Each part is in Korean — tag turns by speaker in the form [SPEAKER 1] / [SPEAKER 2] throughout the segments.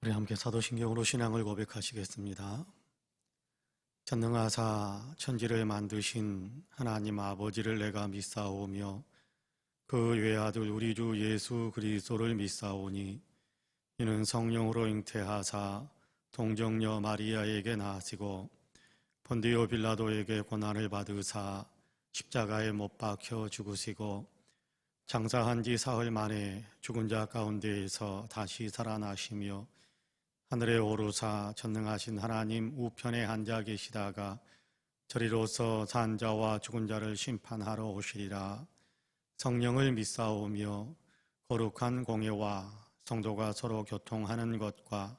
[SPEAKER 1] 우리 함께 사도신경으로 신앙을 고백하시겠습니다. 전능하사 천지를 만드신 하나님 아버지를 내가 믿사오며 그 외아들 우리 주 예수 그리스도를 믿사오니 이는 성령으로 잉태하사 동정녀 마리아에게 나시고 본디오 빌라도에게 고난을 받으사 십자가에 못 박혀 죽으시고 장사한 지 사흘 만에 죽은 자 가운데에서 다시 살아나시며 하늘에 오르사 전능하신 하나님 우편에 앉아 계시다가 저리로서 산 자와 죽은 자를 심판하러 오시리라. 성령을 믿사오며 거룩한 공예와 성도가 서로 교통하는 것과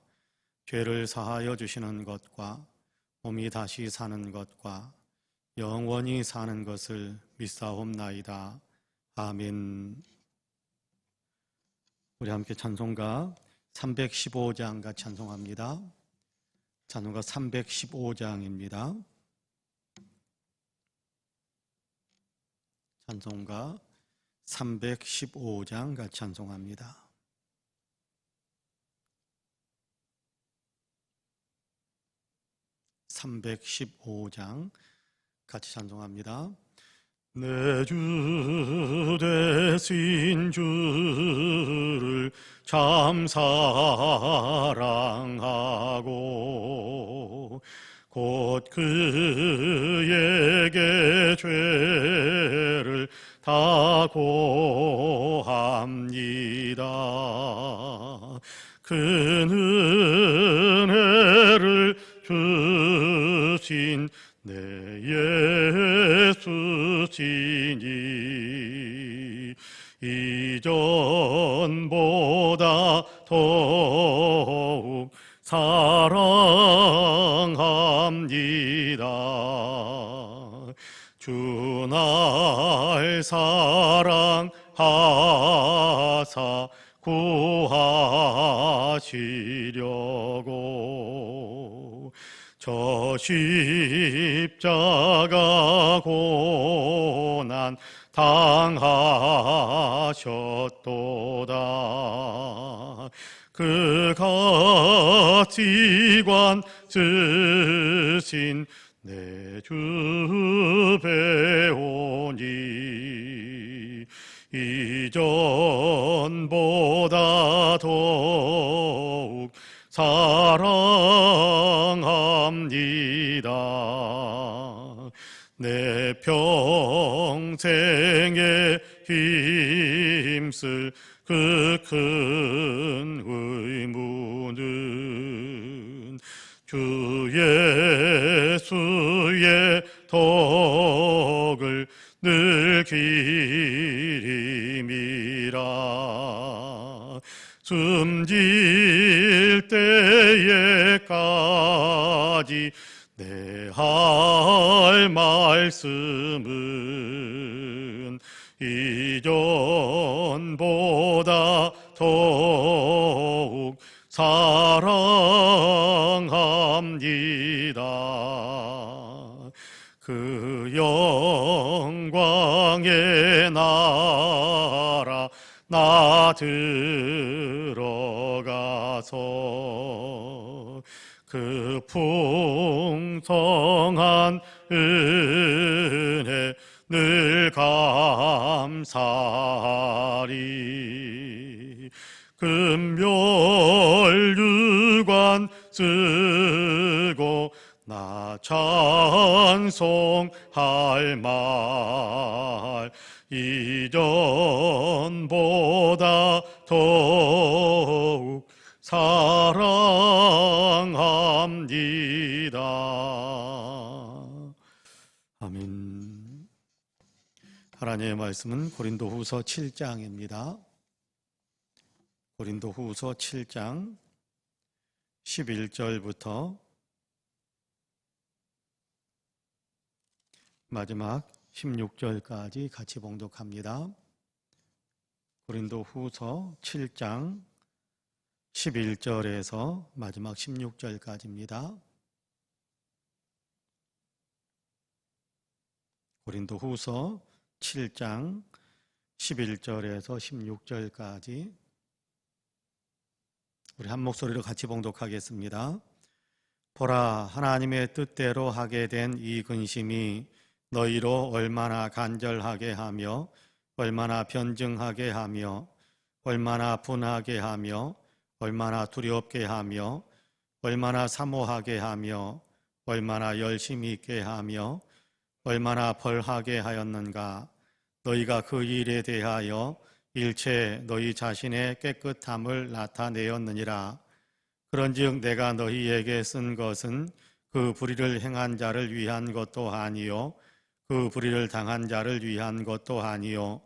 [SPEAKER 1] 죄를 사하여 주시는 것과 몸이 다시 사는 것과 영원히 사는 것을 믿사옵나이다. 아멘. 우리 함께 찬송가 315장 같이 찬송합니다. 찬송가 315장입니다. 찬송가 315장 같이 찬송합니다. (315장) 같이 찬송합니다. 내 주 되신 주를 참 사랑하고 곧 그에게 죄를 다 고합니다. 그 은혜를 주신 내 예수시니 이전보다 더욱 사랑합니다. 주 날 사랑하사 구하시려고 저 십자가 고난 당하셨도다. 그 가치관 쓰신 내 주 배우니 이전보다 더욱 사랑합니다. 내 평생에 힘쓸 그 큰 의무는 주 예수의 덕을 늘 기림이라. 숨질 때에까지 내 할 말씀은 이전보다 더욱 사랑합니다. 그 영광의 나라 나 들어가서 그 풍성한 은혜 늘 감사하리. 금멸유관 쓰고 나 찬송할 말 이전보다 더욱 사랑합니다. 아멘. 하나님의 말씀은 고린도후서 7장입니다. 고린도후서 7장 11절부터 마지막 16절까지 같이 봉독합니다. 고린도후서 7장 11절에서 마지막 16절까지입니다. 고린도후서 7장 11절에서 16절까지 우리 한 목소리로 같이 봉독하겠습니다. 보라, 하나님의 뜻대로 하게 된 이 근심이 너희로 얼마나 간절하게 하며 얼마나 변증하게 하며 얼마나 분하게 하며 얼마나 두렵게 하며 얼마나 사모하게 하며 얼마나 열심히 있게 하며 얼마나 벌하게 하였는가. 너희가 그 일에 대하여 일체 너희 자신의 깨끗함을 나타내었느니라. 그런즉 내가 너희에게 쓴 것은 그 불의를 행한 자를 위한 것도 아니요 그 불의를 당한 자를 위한 것도 아니요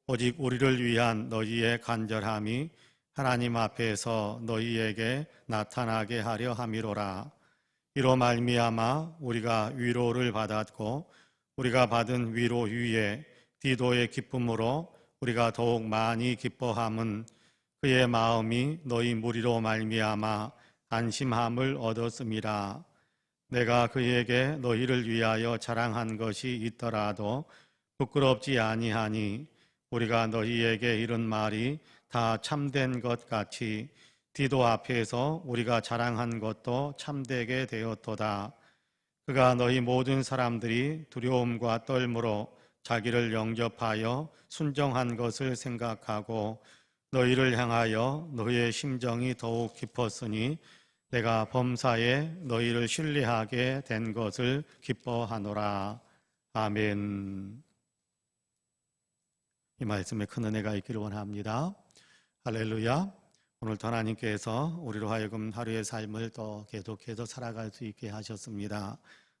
[SPEAKER 1] 오직 우리를 위한 너희의 간절함이 하나님 앞에서 너희에게 나타나게 하려 함이로라. 이로 말미암아 우리가 위로를 받았고 우리가 받은 위로 위에 디도의 기쁨으로 우리가 더욱 많이 기뻐함은 그의 마음이 너희 무리로 말미암아 안심함을 얻었음이라. 내가 그에게 너희를 위하여 자랑한 것이 있더라도 부끄럽지 아니하니 우리가 너희에게 이른 말이 다 참된 것 같이 디도 앞에서 우리가 자랑한 것도 참되게 되었도다. 그가 너희 모든 사람들이 두려움과 떨므로 자기를 영접하여 순종한 것을 생각하고 너희를 향하여 너희의 심정이 더욱 깊었으니 내가 범사에 너희를 신뢰하게 된 것을 기뻐하노라. 아멘. 이 말씀에 큰 은혜가 있기를 원합니다. 할렐루야. 오늘도 하나님께서 우리로 하여금 하루의 삶을 더 계속해서 살아갈 수 있게 하셨습니다.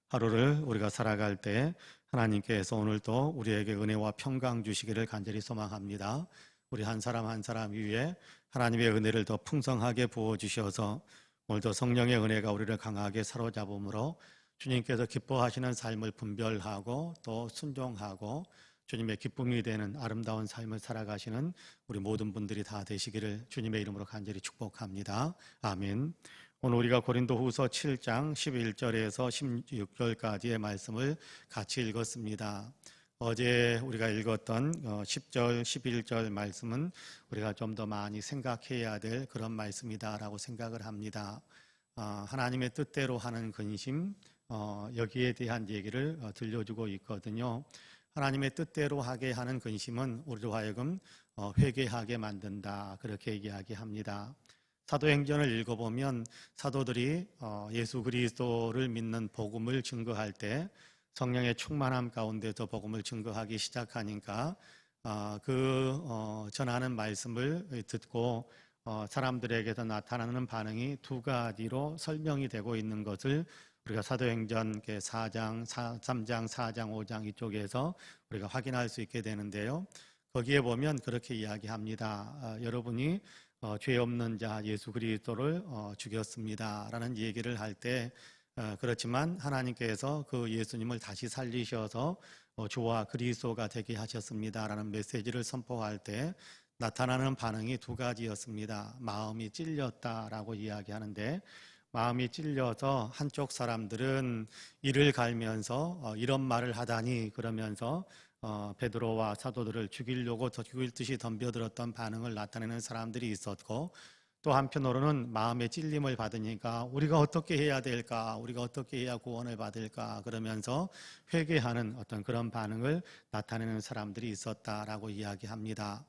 [SPEAKER 1] 하루를 우리가 살아갈 때 하나님께서 오늘도 우리에게 은혜와 평강 주시기를 간절히 소망합니다. 우리 한 사람 한 사람 위에 하나님의 은혜를 더 풍성하게 부어주셔서 오늘도 성령의 은혜가 우리를 강하게 사로잡음으로 주님께서 기뻐하시는 삶을 분별하고 또 순종하고 주님의 기쁨이 되는 아름다운 삶을 살아가시는 우리 모든 분들이 다 되시기를 주님의 이름으로 간절히 축복합니다. 아멘. 오늘 우리가 고린도후서 7장 11절에서 16절까지의 말씀을 같이 읽었습니다. 어제 우리가 읽었던 10절, 11절 말씀은 우리가 좀 더 많이 생각해야 될 그런 말씀이다라고 생각을 합니다. 하나님의 뜻대로 하는 근심, 여기에 대한 얘기를 들려주고 있거든요. 하나님의 뜻대로 하게 하는 근심은 우리로 하여금 회개하게 만든다, 그렇게 이야기합니다. 사도행전을 읽어보면 사도들이 예수 그리스도를 믿는 복음을 증거할 때 성령의 충만함 가운데서 복음을 증거하기 시작하니까 전하는 말씀을 듣고 사람들에게서 나타나는 반응이 두 가지로 설명이 되고 있는 것을 우리가 사도행전 4장, 3장, 4장, 5장 이쪽에서 우리가 확인할 수 있게 되는데요. 거기에 보면 그렇게 이야기합니다. 여러분이 죄 없는 자 예수 그리스도를 죽였습니다 라는 얘기를 할 때 그렇지만 하나님께서 그 예수님을 다시 살리셔서 주와 그리스도가 되게 하셨습니다 라는 메시지를 선포할 때 나타나는 반응이 두 가지였습니다. 마음이 찔렸다라고 이야기하는데 마음이 찔려서 한쪽 사람들은 이를 갈면서 이런 말을 하다니 그러면서 베드로와 사도들을 죽이려고 죽일 듯이 덤벼들었던 반응을 나타내는 사람들이 있었고 또 한편으로는 마음의 찔림을 받으니까 우리가 어떻게 해야 될까? 우리가 어떻게 해야 구원을 받을까? 그러면서 회개하는 어떤 그런 반응을 나타내는 사람들이 있었다라고 이야기합니다.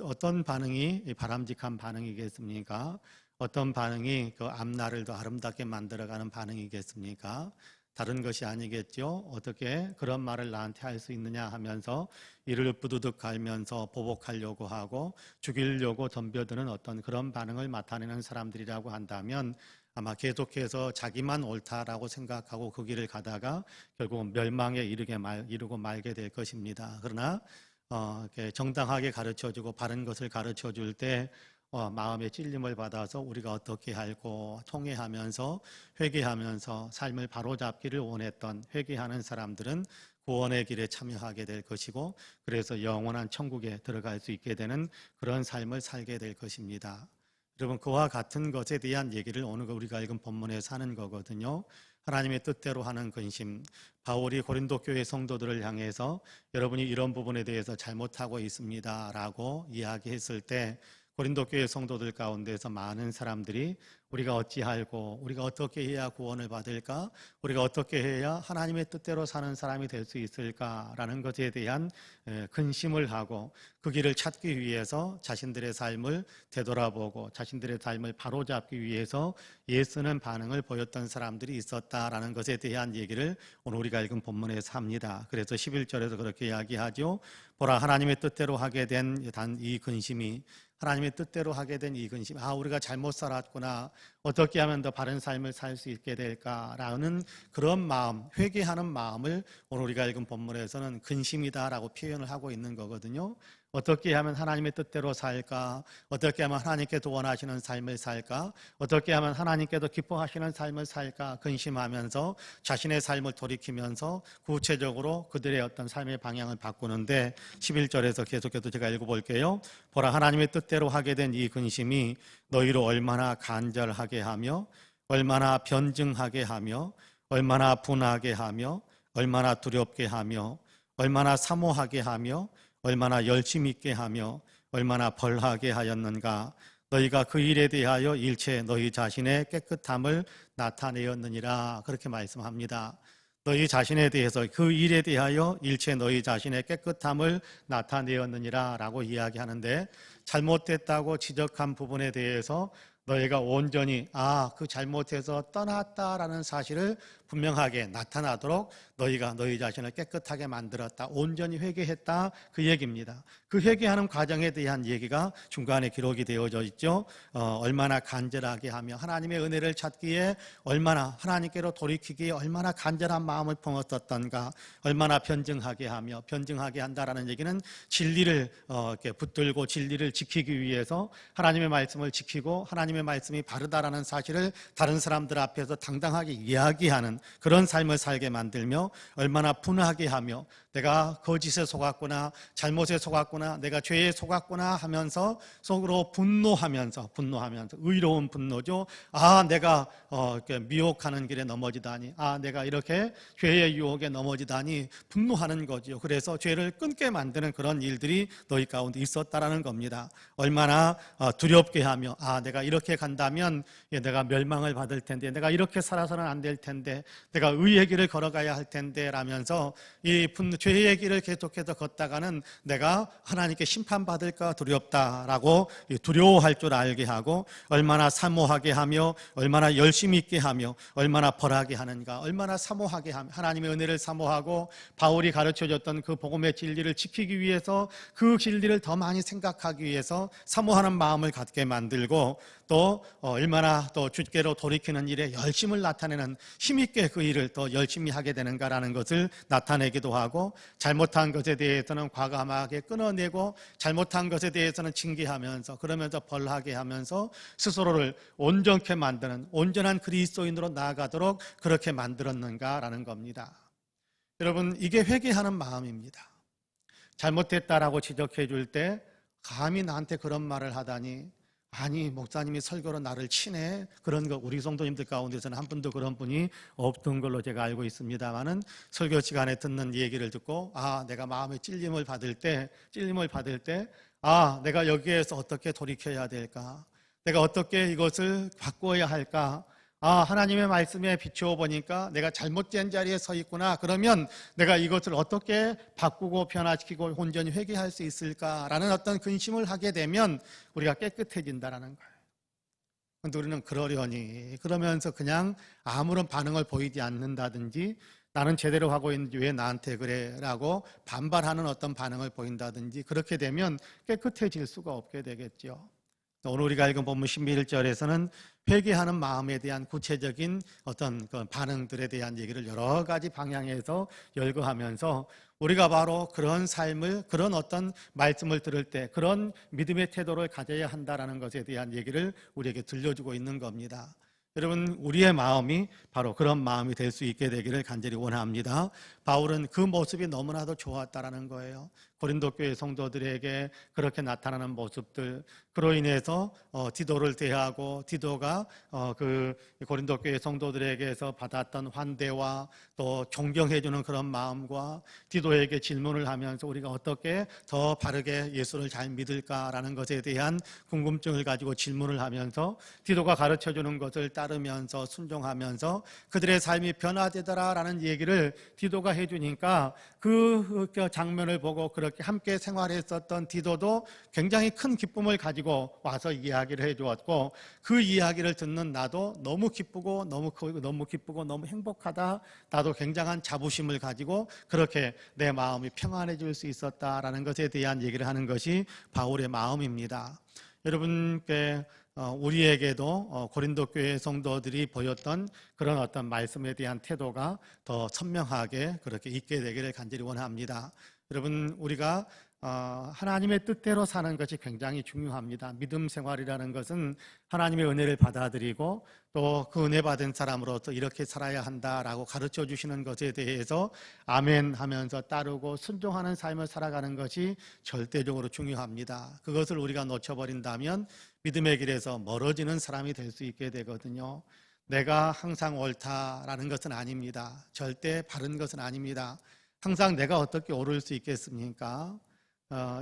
[SPEAKER 1] 어떤 반응이 바람직한 반응이겠습니까? 어떤 반응이 그 앞날을 더 아름답게 만들어가는 반응이겠습니까? 다른 것이 아니겠죠. 어떻게 그런 말을 나한테 할 수 있느냐 하면서 이를 부두둑 갈면서 보복하려고 하고 죽이려고 덤벼드는 어떤 그런 반응을 나타내는 사람들이라고 한다면 아마 계속해서 자기만 옳다라고 생각하고 그 길을 가다가 결국 멸망에 이르고 말게 될 것입니다. 그러나 이렇게 정당하게 가르쳐주고 바른 것을 가르쳐줄 때 마음의 찔림을 받아서 우리가 어떻게 할고 통회하면서 회개하면서 삶을 바로잡기를 원했던 회개하는 사람들은 구원의 길에 참여하게 될 것이고 그래서 영원한 천국에 들어갈 수 있게 되는 그런 삶을 살게 될 것입니다. 여러분 그와 같은 것에 대한 얘기를 오늘 우리가 읽은 본문에서 하는 거거든요. 하나님의 뜻대로 하는 근심. 바울이 고린도 교회 성도들을 향해서 여러분이 이런 부분에 대해서 잘못하고 있습니다 라고 이야기했을 때 고린도 교회 성도들 가운데서 많은 사람들이 우리가 어찌할고 우리가 어떻게 해야 구원을 받을까? 우리가 어떻게 해야 하나님의 뜻대로 사는 사람이 될 수 있을까라는 것에 대한 근심을 하고 그 길을 찾기 위해서 자신들의 삶을 되돌아보고 자신들의 삶을 바로잡기 위해서 애쓰는 반응을 보였던 사람들이 있었다라는 것에 대한 얘기를 오늘 우리가 읽은 본문에서 합니다. 그래서 11절에서 그렇게 이야기하죠. 보라, 하나님의 뜻대로 하게 된 이 근심이, 하나님의 뜻대로 하게 된 이 근심, 우리가 잘못 살았구나, 어떻게 하면 더 바른 삶을 살 수 있게 될까라는 그런 마음, 회개하는 마음을 오늘 우리가 읽은 본문에서는 근심이다라고 표현을 하고 있는 거거든요. 어떻게 하면 하나님의 뜻대로 살까? 어떻게 하면 하나님께 원하시는 삶을 살까? 어떻게 하면 하나님께도 기뻐하시는 삶을 살까? 근심하면서 자신의 삶을 돌이키면서 구체적으로 그들의 어떤 삶의 방향을 바꾸는데 11절에서 계속해서 제가 읽어볼게요. 보라, 하나님의 뜻대로 하게 된 이 근심이 너희로 얼마나 간절하게 하며 얼마나 변증하게 하며 얼마나 분하게 하며 얼마나 두렵게 하며 얼마나 사모하게 하며 얼마나 열심 있게 하며 얼마나 벌하게 하였는가. 너희가 그 일에 대하여 일체 너희 자신의 깨끗함을 나타내었느니라. 그렇게 말씀합니다. 너희 자신에 대해서 그 일에 대하여 일체 너희 자신의 깨끗함을 나타내었느니라 라고 이야기하는데, 잘못됐다고 지적한 부분에 대해서 너희가 온전히 그 잘못해서 떠났다라는 사실을 분명하게 나타나도록 너희가 너희 자신을 깨끗하게 만들었다, 온전히 회개했다, 그 얘기입니다. 그 회개하는 과정에 대한 얘기가 중간에 기록이 되어져 있죠. 얼마나 간절하게 하며 하나님의 은혜를 찾기에 얼마나 하나님께로 돌이키기에 얼마나 간절한 마음을 품었었던가, 얼마나 변증하게 하며, 변증하게 한다라는 얘기는 진리를 이렇게 붙들고 진리를 지키기 위해서 하나님의 말씀을 지키고 하나님의 말씀이 바르다라는 사실을 다른 사람들 앞에서 당당하게 이야기하는 그런 삶을 살게 만들며, 얼마나 분하게 하며 내가 거짓에 속았구나, 잘못에 속았구나, 내가 죄에 속았구나 하면서 속으로 분노하면서 의로운 분노죠. 내가 이렇게 미혹하는 길에 넘어지다니, 내가 이렇게 죄의 유혹에 넘어지다니 분노하는 거죠. 그래서 죄를 끊게 만드는 그런 일들이 너희 가운데 있었다라는 겁니다. 얼마나 두렵게 하며 내가 이렇게 간다면 내가 멸망을 받을 텐데, 내가 이렇게 살아서는 안 될 텐데, 내가 의의 길을 걸어가야 할 텐데 라면서 이 죄의 길을 계속해서 걷다가는 내가 하나님께 심판받을까 두렵다라고 두려워할 줄 알게 하고, 얼마나 사모하게 하며 얼마나 열심히 있게 하며 얼마나 벌하게 하는가, 얼마나 사모하게 하며 하나님의 은혜를 사모하고 바울이 가르쳐줬던 그 복음의 진리를 지키기 위해서 그 진리를 더 많이 생각하기 위해서 사모하는 마음을 갖게 만들고, 또 얼마나 또 주께로 돌이키는 일에 열심을 나타내는, 힘있게 그 일을 더 열심히 하게 되는가라는 것을 나타내기도 하고, 잘못한 것에 대해서는 과감하게 끊어내고 잘못한 것에 대해서는 징계하면서 그러면서 벌하게 하면서 스스로를 온전케 만드는, 온전한 그리스도인으로 나아가도록 그렇게 만들었는가라는 겁니다. 여러분, 이게 회개하는 마음입니다. 잘못했다라고 지적해 줄 때 감히 나한테 그런 말을 하다니, 아니 목사님이 설교로 나를 치네, 그런 거 우리 성도님들 가운데서는 한 분도 그런 분이 없던 걸로 제가 알고 있습니다만은, 설교 시간에 듣는 얘기를 듣고 내가 마음에 찔림을 받을 때 내가 여기에서 어떻게 돌이켜야 될까, 내가 어떻게 이것을 바꿔야 할까, 하나님의 말씀에 비추어 보니까 내가 잘못된 자리에 서 있구나, 그러면 내가 이것을 어떻게 바꾸고 변화시키고 온전히 회개할 수 있을까라는 어떤 근심을 하게 되면 우리가 깨끗해진다라는 거예요. 그런데 우리는 그러려니 그러면서 그냥 아무런 반응을 보이지 않는다든지, 나는 제대로 하고 있는지 왜 나한테 그래 라고 반발하는 어떤 반응을 보인다든지, 그렇게 되면 깨끗해질 수가 없게 되겠죠. 오늘 우리가 읽은 본문 11절에서는 회개하는 마음에 대한 구체적인 어떤 그 반응들에 대한 얘기를 여러 가지 방향에서 열거하면서, 우리가 바로 그런 삶을, 그런 어떤 말씀을 들을 때 그런 믿음의 태도를 가져야 한다는 것에 대한 얘기를 우리에게 들려주고 있는 겁니다. 여러분, 우리의 마음이 바로 그런 마음이 될 수 있게 되기를 간절히 원합니다. 바울은 그 모습이 너무나도 좋았다라는 거예요. 고린도 교회 성도들에게 그렇게 나타나는 모습들, 그로 인해서 디도를 대하고 디도가 그 고린도 교회 성도들에게서 받았던 환대와 또 존경해주는 그런 마음과 디도에게 질문을 하면서 우리가 어떻게 더 바르게 예수를 잘 믿을까라는 것에 대한 궁금증을 가지고 질문을 하면서 디도가 가르쳐주는 것을 따르면서 순종하면서 그들의 삶이 변화되더라라는 얘기를 디도가 해주니까 그 장면을 보고 그렇게 함께 생활했었던 디도도 굉장히 큰 기쁨을 가지고 와서 이야기를 해주었고, 그 이야기를 듣는 나도 너무 기쁘고 너무 행복하다, 나도 굉장한 자부심을 가지고 그렇게 내 마음이 평안해질 수 있었다라는 것에 대한 얘기를 하는 것이 바울의 마음입니다. 여러분께 우리에게도 고린도 교회 성도들이 보였던 그런 어떤 말씀에 대한 태도가 더 선명하게 그렇게 있게 되기를 간절히 원합니다. 여러분, 우리가 하나님의 뜻대로 사는 것이 굉장히 중요합니다. 믿음 생활이라는 것은 하나님의 은혜를 받아들이고 또 그 은혜 받은 사람으로서 이렇게 살아야 한다라고 가르쳐 주시는 것에 대해서 아멘 하면서 따르고 순종하는 삶을 살아가는 것이 절대적으로 중요합니다. 그것을 우리가 놓쳐버린다면 믿음의 길에서 멀어지는 사람이 될 수 있게 되거든요. 내가 항상 옳다라는 것은 아닙니다. 절대 바른 것은 아닙니다. 항상 내가 어떻게 옳을 수 있겠습니까?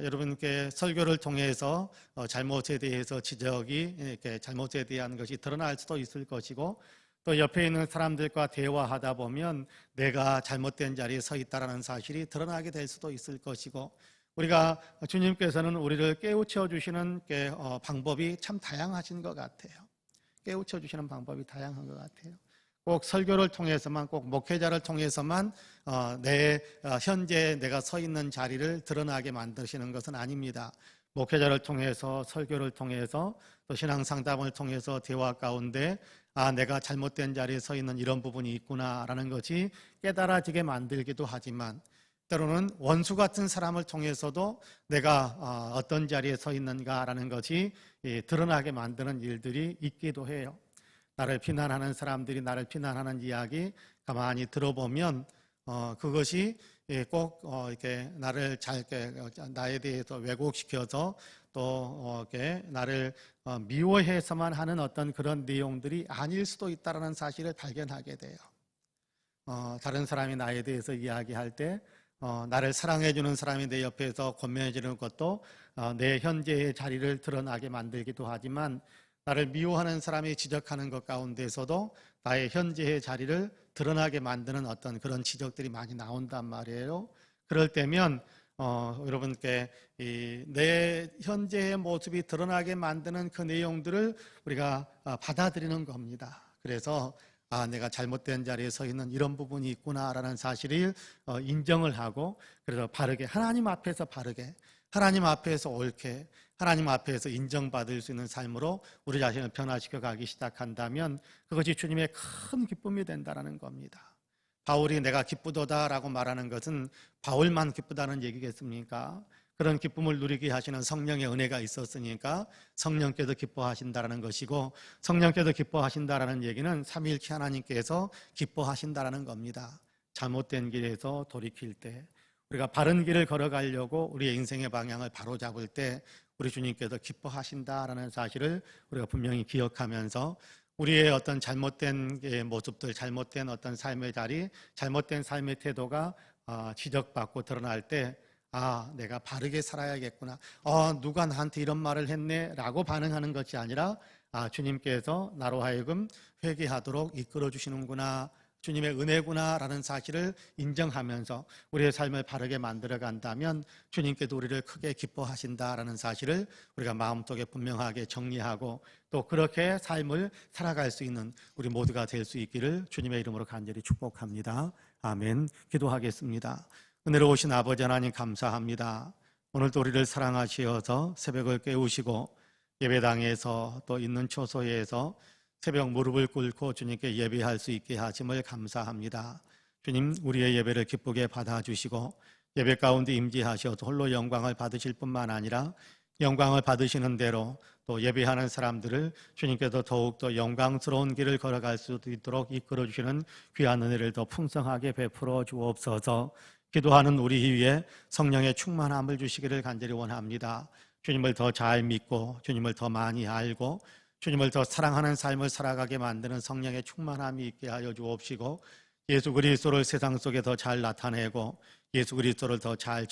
[SPEAKER 1] 여러분께 설교를 통해서 잘못에 대해서 지적이, 이렇게 잘못에 대한 것이 드러날 수도 있을 것이고, 또 옆에 있는 사람들과 대화하다 보면 내가 잘못된 자리에 서 있다는 사실이 드러나게 될 수도 있을 것이고, 우리가 주님께서는 우리를 깨우쳐 주시는 방법이 참 다양하신 것 같아요. 깨우쳐 주시는 방법이 다양한 것 같아요. 꼭 설교를 통해서만, 꼭 목회자를 통해서만 내 현재 내가 서 있는 자리를 드러나게 만드시는 것은 아닙니다. 목회자를 통해서, 설교를 통해서, 또 신앙 상담을 통해서 대화 가운데 내가 잘못된 자리에 서 있는 이런 부분이 있구나라는 것이 깨달아지게 만들기도 하지만, 때로는 원수 같은 사람을 통해서도 내가 어떤 자리에 서 있는가라는 것이 드러나게 만드는 일들이 있기도 해요. 나를 비난하는 사람들이 나를 비난하는 이야기 가만히 들어보면 그것이 꼭 이렇게 나를 나에 대해서 왜곡시켜서 또 이렇게 나를 미워해서만 하는 어떤 그런 내용들이 아닐 수도 있다는 사실을 발견하게 돼요. 다른 사람이 나에 대해서 이야기할 때 나를 사랑해주는 사람이 내 옆에서 권면해주는 것도 내 현재의 자리를 드러나게 만들기도 하지만, 나를 미워하는 사람이 지적하는 것 가운데서도 나의 현재의 자리를 드러나게 만드는 어떤 그런 지적들이 많이 나온단 말이에요. 그럴 때면 여러분께 내 현재의 모습이 드러나게 만드는 그 내용들을 우리가 받아들이는 겁니다. 그래서 내가 잘못된 자리에 서 있는 이런 부분이 있구나라는 사실을 인정을 하고, 그래서 바르게 하나님 앞에서 바르게, 하나님 앞에서 옳게, 하나님 앞에서 인정받을 수 있는 삶으로 우리 자신을 변화시켜 가기 시작한다면 그것이 주님의 큰 기쁨이 된다는 겁니다. 바울이 내가 기쁘도다라고 말하는 것은 바울만 기쁘다는 얘기겠습니까? 그런 기쁨을 누리게 하시는 성령의 은혜가 있었으니까 성령께서 기뻐하신다는 것이고, 성령께서 기뻐하신다는 얘기는 삼위일체 하나님께서 기뻐하신다는 겁니다. 잘못된 길에서 돌이킬 때, 우리가 바른 길을 걸어가려고 우리의 인생의 방향을 바로잡을 때 우리 주님께서 기뻐하신다라는 사실을 우리가 분명히 기억하면서 우리의 어떤 잘못된 모습들, 잘못된 어떤 삶의 자리, 잘못된 삶의 태도가 지적받고 드러날 때 내가 바르게 살아야겠구나, 누가 나한테 이런 말을 했네 라고 반응하는 것이 아니라 주님께서 나로 하여금 회개하도록 이끌어 주시는구나, 주님의 은혜구나라는 사실을 인정하면서 우리의 삶을 바르게 만들어 간다면 주님께도 우리를 크게 기뻐하신다라는 사실을 우리가 마음속에 분명하게 정리하고, 또 그렇게 삶을 살아갈 수 있는 우리 모두가 될 수 있기를 주님의 이름으로 간절히 축복합니다. 아멘. 기도하겠습니다. 은혜로우신 아버지 하나님, 감사합니다. 오늘도 우리를 사랑하시어서 새벽을 깨우시고 예배당에서 또 있는 초소에서 새벽 무릎을 꿇고 주님께 예배할 수 있게 하심을 감사합니다. 주님, 우리의 예배를 기쁘게 받아주시고 예배 가운데 임재하셔서 홀로 영광을 받으실 뿐만 아니라 영광을 받으시는 대로 또 예배하는 사람들을 주님께서 더욱더 영광스러운 길을 걸어갈 수 있도록 이끌어 주시는 귀한 은혜를 더 풍성하게 베풀어 주옵소서. 기도하는 우리 위에 성령의 충만함을 주시기를 간절히 원합니다. 주님을 더 잘 믿고 주님을 더 많이 알고 주님을 더 사랑하는 삶을 살아가게 만드는 성령의 충만함이 있게 하여 주옵시고, 예수 그리스도를 세상 속에 더 잘 나타내고 예수 그리스도를 더 잘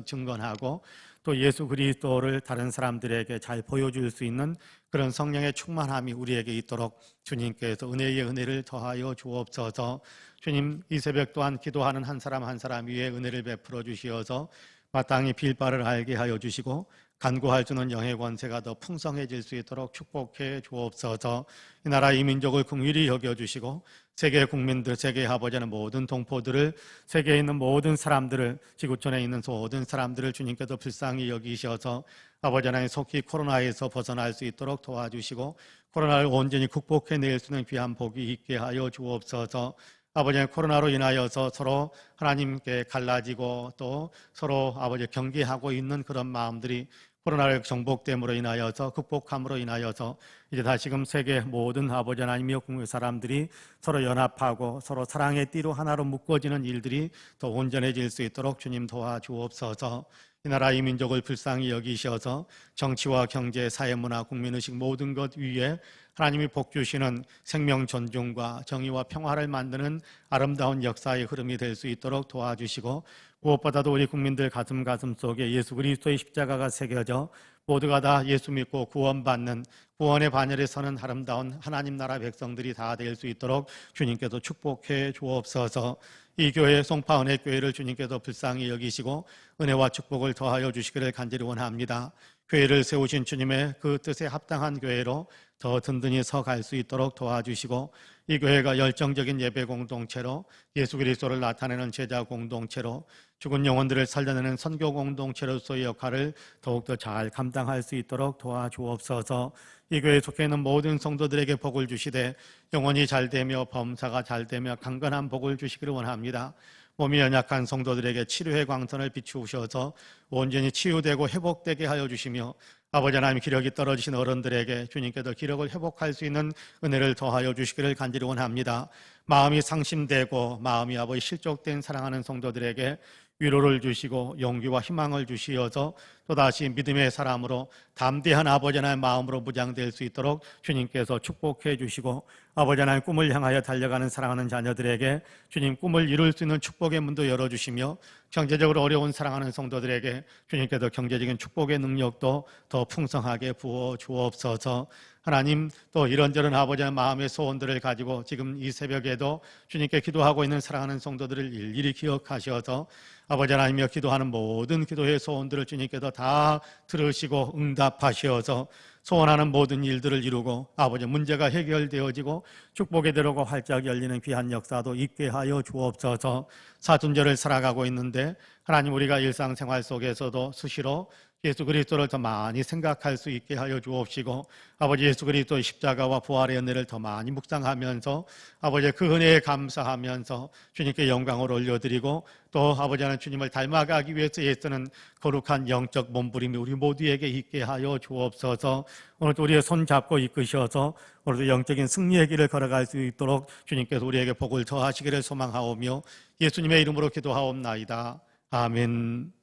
[SPEAKER 1] 증거하고 또 예수 그리스도를 다른 사람들에게 잘 보여줄 수 있는 그런 성령의 충만함이 우리에게 있도록 주님께서 은혜의 은혜를 더하여 주옵소서. 주님, 이 새벽 또한 기도하는 한 사람 한 사람 위에 은혜를 베풀어 주시어서 마땅히 빌 바를 알게 하여 주시고 간구할 수 있는 영의 권세가 더 풍성해질 수 있도록 축복해 주옵소서. 이 나라 이 민족을 긍휼히 여겨주시고 세계 국민들, 세계에 아버지는 모든 동포들을, 세계에 있는 모든 사람들을, 지구촌에 있는 모든 사람들을 주님께서 불쌍히 여기셔서 아버지 하나님 속히 코로나에서 벗어날 수 있도록 도와주시고 코로나를 온전히 극복해낼 수 있는 귀한 복이 있게 하여 주옵소서. 아버지, 코로나로 인하여서 서로 하나님께 갈라지고 또 서로 아버지 경계하고 있는 그런 마음들이 코로나의 정복됨으로 인하여서 극복함으로 인하여서 이제 다시금 세계 모든 아버지 하나님의 국민 사람들이 서로 연합하고 서로 사랑의 띠로 하나로 묶어지는 일들이 더 온전해질 수 있도록 주님 도와주옵소서. 이 나라 이 민족을 불쌍히 여기셔서 정치와 경제, 사회문화, 국민의식 모든 것 위에 하나님이 복 주시는 생명 존중과 정의와 평화를 만드는 아름다운 역사의 흐름이 될 수 있도록 도와주시고, 무엇보다도 우리 국민들 가슴 속에 예수 그리스도의 십자가가 새겨져 모두가 다 예수 믿고 구원받는 구원의 반열에 서는 아름다운 하나님 나라 백성들이 다 될 수 있도록 주님께서 축복해 주옵소서. 이 교회 송파은혜 교회를 주님께서 불쌍히 여기시고 은혜와 축복을 더하여 주시기를 간절히 원합니다. 교회를 세우신 주님의 그 뜻에 합당한 교회로 더 든든히 서갈 수 있도록 도와주시고, 이 교회가 열정적인 예배 공동체로 예수 그리스도를 나타내는 제자 공동체로 죽은 영혼들을 살려내는 선교 공동체로서의 역할을 더욱더 잘 감당할 수 있도록 도와주옵소서. 이 교회에 속해 있는 모든 성도들에게 복을 주시되 영혼이 잘되며 범사가 잘되며 강건한 복을 주시기를 원합니다. 몸이 연약한 성도들에게 치료의 광선을 비추셔서 온전히 치유되고 회복되게 하여 주시며, 아버지 하나님 기력이 떨어지신 어른들에게 주님께서 기력을 회복할 수 있는 은혜를 더하여 주시기를 간절히 원합니다. 마음이 상심되고 마음이 아버지 실족된 사랑하는 성도들에게 위로를 주시고 용기와 희망을 주시어서 또다시 믿음의 사람으로 담대한 아버지 하나님의 마음으로 무장될 수 있도록 주님께서 축복해 주시고, 아버지 하나님의 꿈을 향하여 달려가는 사랑하는 자녀들에게 주님 꿈을 이룰 수 있는 축복의 문도 열어주시며, 경제적으로 어려운 사랑하는 성도들에게 주님께서 경제적인 축복의 능력도 더 풍성하게 부어 주옵소서. 하나님, 또 이런저런 아버지의 마음의 소원들을 가지고 지금 이 새벽에도 주님께 기도하고 있는 사랑하는 성도들을 일일이 기억하셔서 아버지 하나님이여 기도하는 모든 기도의 소원들을 주님께서 다 들으시고 응답하셔서 소원하는 모든 일들을 이루고 아버지 문제가 해결되어지고 축복의 대로가 활짝 열리는 귀한 역사도 있게 하여 주옵소서. 사순절을 살아가고 있는데 하나님, 우리가 일상생활 속에서도 수시로 예수 그리스도를 더 많이 생각할 수 있게 하여 주옵시고, 아버지 예수 그리스도의 십자가와 부활의 은혜를 더 많이 묵상하면서 아버지 그 은혜에 감사하면서 주님께 영광을 올려드리고, 또 아버지 하나님 주님을 닮아가기 위해서 애쓰는 거룩한 영적 몸부림이 우리 모두에게 있게 하여 주옵소서. 오늘도 우리의 손 잡고 이끄셔서 오늘도 영적인 승리의 길을 걸어갈 수 있도록 주님께서 우리에게 복을 더하시기를 소망하오며 예수님의 이름으로 기도하옵나이다. 아멘.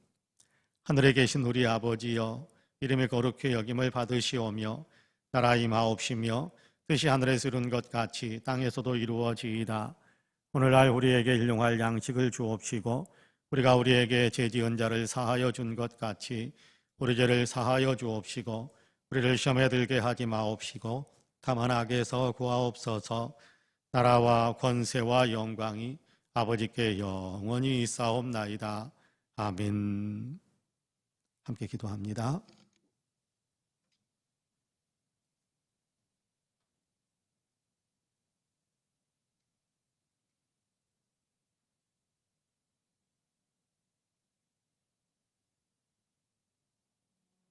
[SPEAKER 1] 하늘에 계신 우리 아버지여, 이름이 거룩히 여김을 받으시오며 나라 임하옵시며 뜻이 하늘에서 이룬 것 같이 땅에서도 이루어지이다. 오늘날 우리에게 일용할 양식을 주옵시고 우리가 우리에게 죄지은 자를 사하여 준 것 같이 우리 죄를 사하여 주옵시고 우리를 시험에 들게 하지 마옵시고 다만 악에서 구하옵소서. 나라와 권세와 영광이 아버지께 영원히 있사옵나이다. 아멘. 함께 기도합니다.